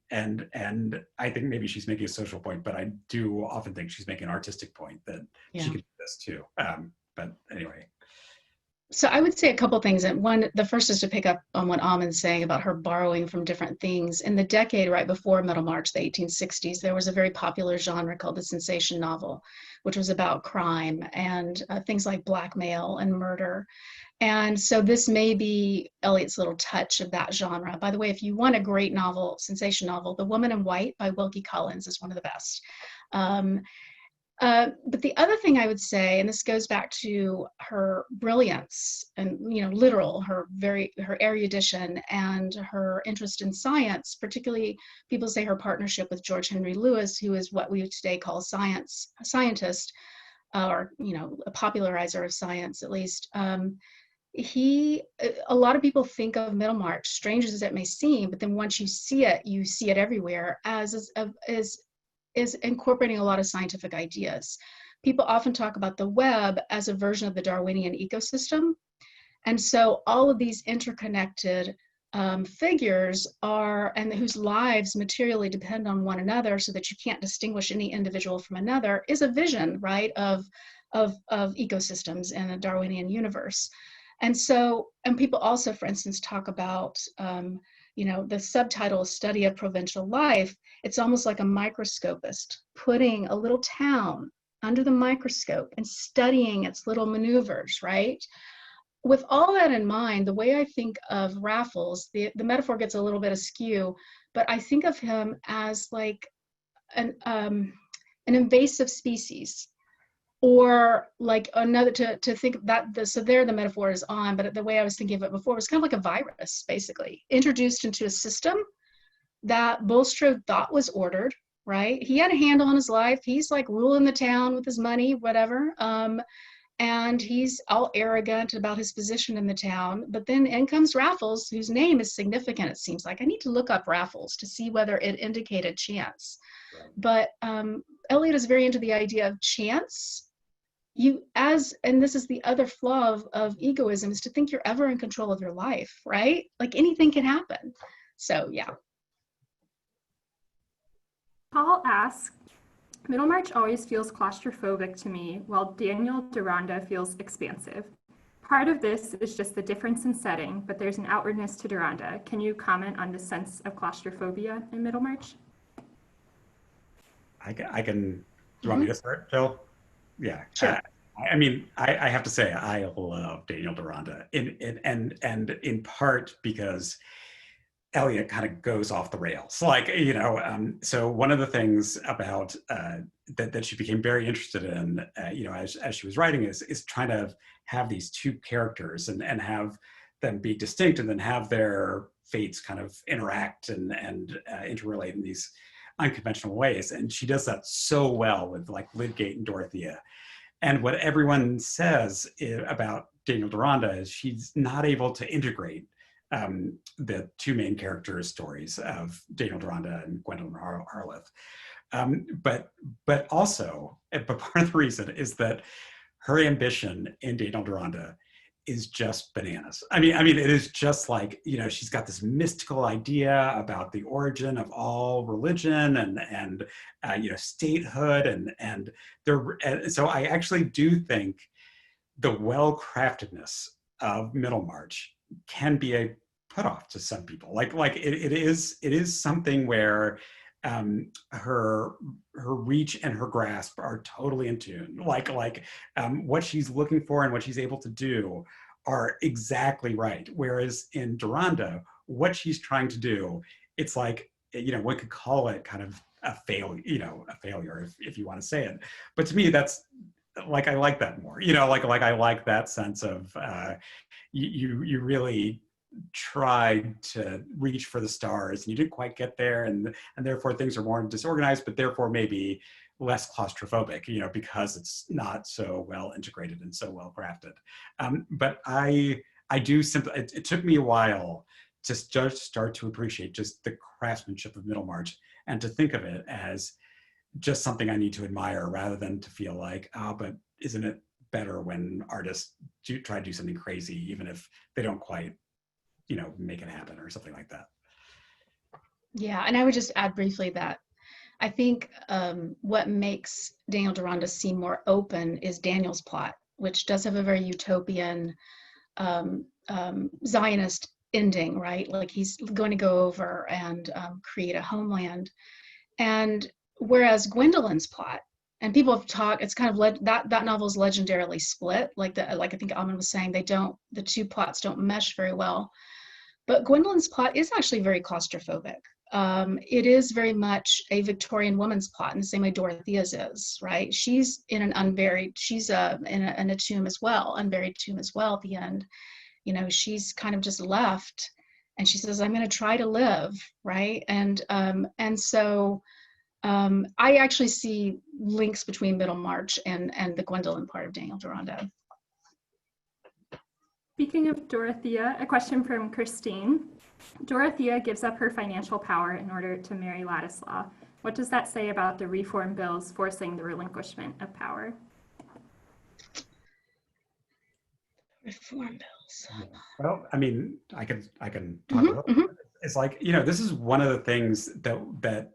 I think maybe she's making a social point, but I do often think she's making an artistic point that she could do this too. But anyway. So I would say a couple things. And one, the first is to pick up on what Aman's saying about her borrowing from different things. In the decade right before Middlemarch, the 1860s, there was a very popular genre called the sensation novel, which was about crime and things like blackmail and murder. And so this may be Eliot's little touch of that genre. By the way, if you want a great novel, sensation novel, The Woman in White by Wilkie Collins is one of the best. But the other thing I would say, and this goes back to her brilliance and, literal, her erudition and her interest in science, particularly people say her partnership with George Henry Lewis, who is what we today call a scientist, or, a popularizer of science, at least. A lot of people think of Middlemarch, strange as it may seem, but then once you see it everywhere is incorporating a lot of scientific ideas. People often talk about the web as a version of the Darwinian ecosystem. And so all of these interconnected figures and whose lives materially depend on one another so that you can't distinguish any individual from another is a vision, right, of ecosystems in a Darwinian universe. And people also, for instance, talk about the subtitle Study of Provincial Life. It's almost like a microscopist putting a little town under the microscope and studying its little maneuvers, right? With all that in mind, the way I think of Raffles, the metaphor gets a little bit askew, but I think of him as like an invasive species, or like another, to think that so there the metaphor is on, but the way I was thinking of it before was kind of like a virus, basically introduced into a system that Bulstrode thought was ordered, right? He had a handle on his life. He's like ruling the town with his money, whatever. And he's all arrogant about his position in the town. But then in comes Raffles, whose name is significant, it seems like. I need to look up Raffles to see whether it indicated chance. But Eliot is very into the idea of chance. And this is the other flaw of egoism, is to think you're ever in control of your life, right? Like anything can happen. So, yeah. Paul asks, Middlemarch always feels claustrophobic to me, while Daniel Deronda feels expansive. Part of this is just the difference in setting, but there's an outwardness to Deronda. Can you comment on the sense of claustrophobia in Middlemarch? I can, do you want me to start, Phil? Yeah. Sure. I have to say, I love Daniel Deronda, and in part because Eliot kind of goes off the rails. Like, so one of the things about that she became very interested in, as she was writing is trying to have these two characters and have them be distinct and then have their fates kind of interact and interrelate in these unconventional ways. And she does that so well with like Lydgate and Dorothea. And what everyone says about Daniel Deronda is she's not able to integrate the two main characters' stories of Daniel Deronda and Gwendolyn Harleth. But part of the reason is that her ambition in Daniel Deronda is just bananas. I mean, it is just like, she's got this mystical idea about the origin of all religion and statehood and so I actually do think the well-craftedness of Middlemarch can be a put off to some people. Like it is something where her reach and her grasp are totally in tune. Like what she's looking for and what she's able to do are exactly right. Whereas in Deronda, what she's trying to do, it's like, one could call it kind of a failure if you want to say it. But to me, that's like, I like that more, like I like that sense of you really tried to reach for the stars and you didn't quite get there, and therefore things are more disorganized, but therefore maybe less claustrophobic, because it's not so well integrated and so well crafted. But I do simply, it took me a while to start to appreciate just the craftsmanship of Middlemarch and to think of it as just something I need to admire rather than to feel like, oh, but isn't it better when artists try to do something crazy, even if they don't quite, make it happen or something like that. Yeah, and I would just add briefly that I think what makes Daniel Deronda seem more open is Daniel's plot, which does have a very utopian Zionist ending, right? Like he's going to go over and create a homeland. And whereas Gwendolyn's plot, and people have talked, it's kind of that novel is legendarily split. Like I think Aman was saying, the two plots don't mesh very well. But Gwendolyn's plot is actually very claustrophobic. It is very much a Victorian woman's plot in the same way Dorothea's is, right? She's in an unburied, she's in a tomb as well, unburied tomb as well at the end. She's kind of just left and she says, I'm going to try to live, right? And so I actually see links between Middlemarch and the Gwendolyn part of Daniel Deronda. Speaking of Dorothea, a question from Christine. Dorothea gives up her financial power in order to marry Ladislaw. What does that say about the reform bills forcing the relinquishment of power? Reform bills. Well, I mean, I can talk about it. It's like, this is one of the things that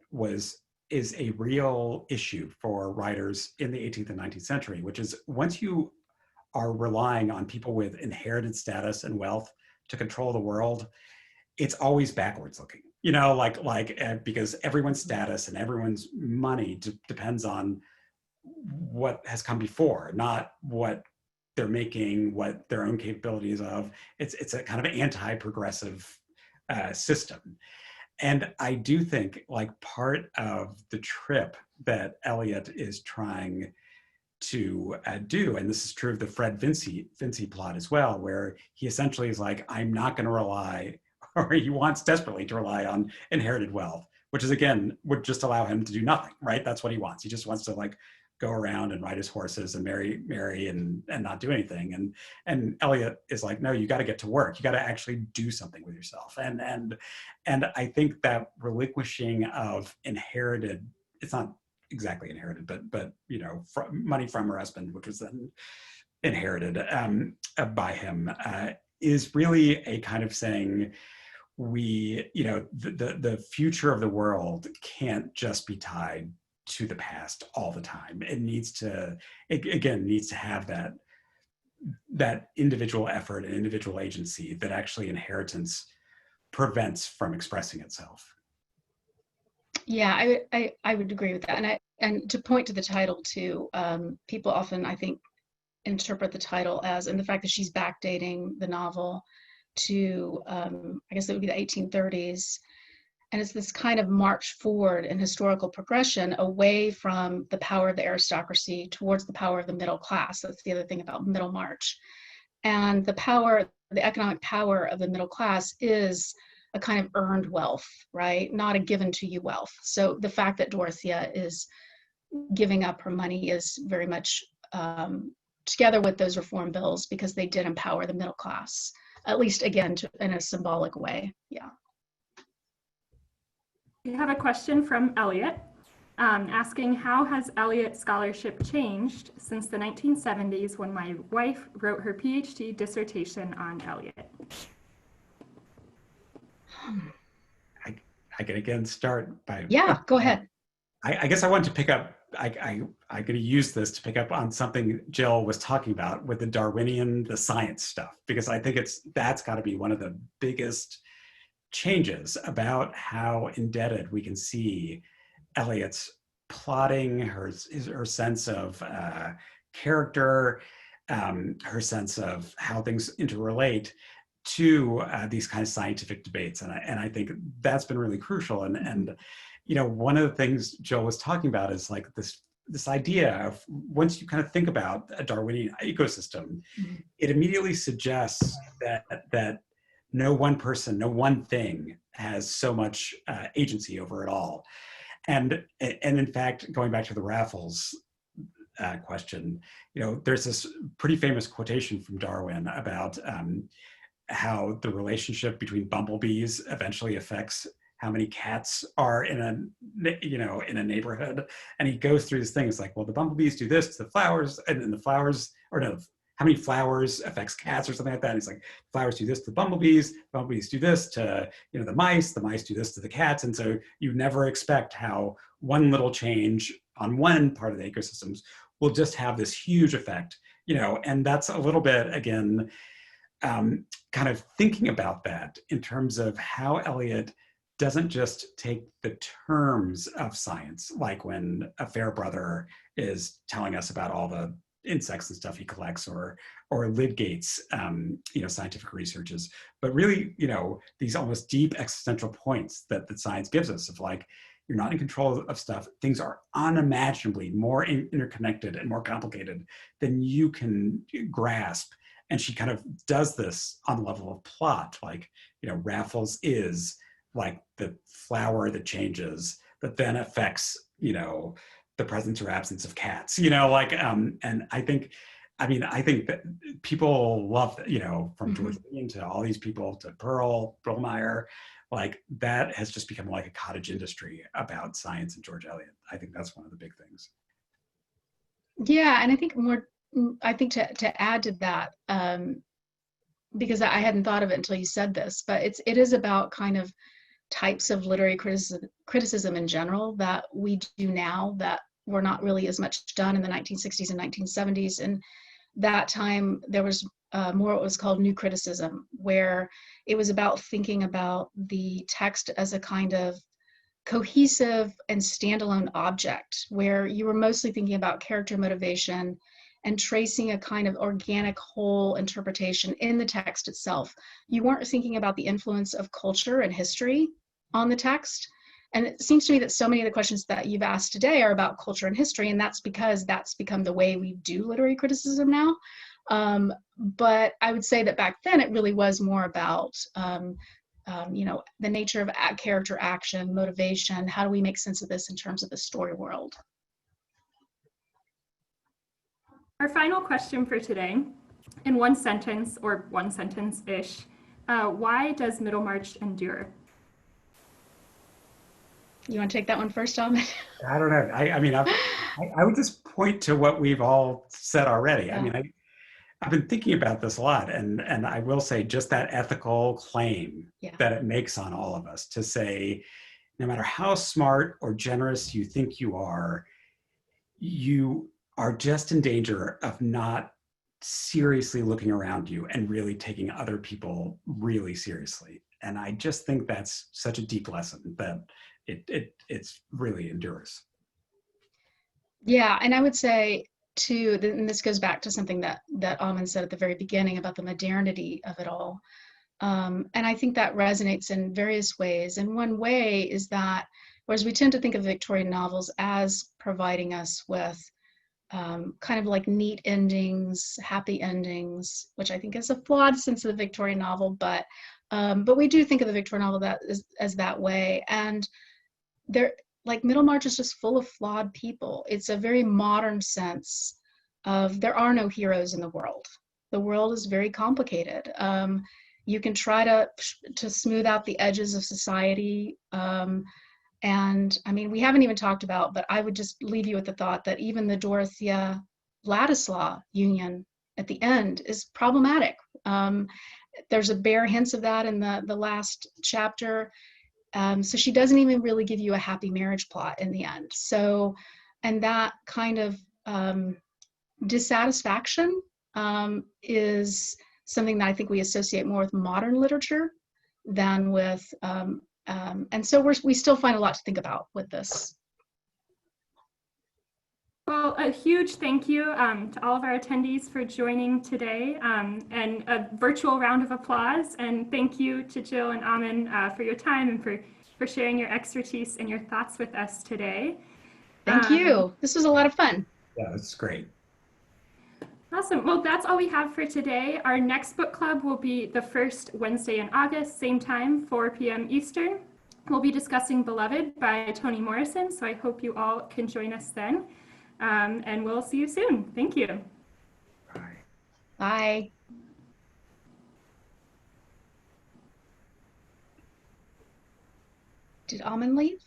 is a real issue for writers in the 18th and 19th century, which is once you are relying on people with inherited status and wealth to control the world, it's always backwards looking, because everyone's status and everyone's money depends on what has come before, not what they're making, what their own capabilities of. It's a kind of anti-progressive system. And I do think part of the trip that Eliot is trying to do, and this is true of the Fred Vincy plot as well, where he essentially is like, I'm not going to rely, or he wants desperately to rely on inherited wealth, which is again, would just allow him to do nothing, right? That's what he wants. He just wants to go around and ride his horses and marry and not do anything. And Eliot is like, no, you got to get to work. You got to actually do something with yourself. And I think that relinquishing of inherited, it's not exactly inherited, but money from her husband, which was then inherited by him, is really a kind of saying, the future of the world can't just be tied to the past all the time. It needs to have that individual effort and individual agency that actually inheritance prevents from expressing itself. Yeah, I would agree with that. And to point to the title too, people often, I think, interpret the title as, and the fact that she's backdating the novel to, I guess it would be the 1830s. And it's this kind of march forward in historical progression away from the power of the aristocracy towards the power of the middle class. That's the other thing about Middlemarch. And the economic power of the middle class is a kind of earned wealth, right? Not a given to you wealth. So the fact that Dorothea is giving up her money is very much together with those reform bills, because they did empower the middle class, at least again, in a symbolic way. Yeah. We have a question from Eliot asking, how has Eliot scholarship changed since the 1970s when my wife wrote her PhD dissertation on Eliot? I can again start by... Yeah, go ahead. I guess I want to pick up, I'm going to use this to pick up on something Jill was talking about with the Darwinian, the science stuff, because I think that's got to be one of the biggest changes about how indebted we can see Eliot's plotting, her sense of character, her sense of how things interrelate to these kind of scientific debates. And I think that's been really crucial. And one of the things Jill was talking about is this idea of, once you kind of think about a Darwinian ecosystem, it immediately suggests that no one person, no one thing has so much agency over it all. And in fact, going back to the Raffles question, there's this pretty famous quotation from Darwin about how the relationship between bumblebees eventually affects how many cats are in a neighborhood, and he goes through these things like, well, the bumblebees do this to the flowers, and then the flowers, or no, how many flowers affects cats or something like that. And he's like, flowers do this to the bumblebees do this to the mice do this to the cats, and so you never expect how one little change on one part of the ecosystems will just have this huge effect, and that's a little bit, again, kind of thinking about that in terms of how Eliot doesn't just take the terms of science, like when a Fairbrother is telling us about all the insects and stuff he collects, or Lydgate's scientific researches, but really, these almost deep existential points that science gives us of like, you're not in control of stuff. Things are unimaginably more interconnected and more complicated than you can grasp. And she kind of does this on the level of plot, like, Raffles is like the flower that changes, that then affects, the presence or absence of cats, and I think that people love, from George Eliot to all these people to Pearl, Brillmeyer, like that has just become like a cottage industry about science and George Eliot. I think that's one of the big things. Yeah, and I think to add to that, because I hadn't thought of it until you said this, but it is about kind of types of literary criticism in general that we do now that were not really as much done in the 1960s and 1970s. And that time there was more what was called new criticism, where it was about thinking about the text as a kind of cohesive and standalone object, where you were mostly thinking about character motivation and tracing a kind of organic whole interpretation in the text itself. You weren't thinking about the influence of culture and history on the text. And it seems to me that so many of the questions that you've asked today are about culture and history, and that's because that's become the way we do literary criticism now. But I would say that back then it really was more about the nature of character action, motivation. How do we make sense of this in terms of the story world? Our final question for today, in one sentence or one sentence-ish, why does Middlemarch endure? You want to take that one first, Aman? I don't know. I would just point to what we've all said already. Yeah. I've been thinking about this a lot, and I will say just that ethical claim that it makes on all of us to say, no matter how smart or generous you think you are just in danger of not seriously looking around you and really taking other people really seriously. And I just think that's such a deep lesson that it's really endures. Yeah, and I would say too, and this goes back to something that Aman said at the very beginning about the modernity of it all. And I think that resonates in various ways. And one way is that, whereas we tend to think of Victorian novels as providing us with kind of like neat endings, happy endings, which I think is a flawed sense of the Victorian novel, but we do think of the Victorian novel as that way. And like Middlemarch is just full of flawed people. It's a very modern sense of there are no heroes in the world. The world is very complicated. You can try to smooth out the edges of society. And I mean, we haven't even talked about, but I would just leave you with the thought that even the Dorothea Ladislaw union at the end is problematic. There's a bare hints of that in the last chapter. So she doesn't even really give you a happy marriage plot in the end. So, and that kind of dissatisfaction is something that I think we associate more with modern literature than with, and so we still find a lot to think about with this. Well, a huge thank you to all of our attendees for joining today, and a virtual round of applause. And thank you to Jill and Aman for your time and for sharing your expertise and your thoughts with us today. Thank you. This was a lot of fun. Yeah, that's great. Awesome. Well, that's all we have for today. Our next book club will be the first Wednesday in August, same time, 4 p.m. Eastern. We'll be discussing Beloved by Toni Morrison, so I hope you all can join us then. And we'll see you soon. Thank you. Bye. Bye. Did Aman leave?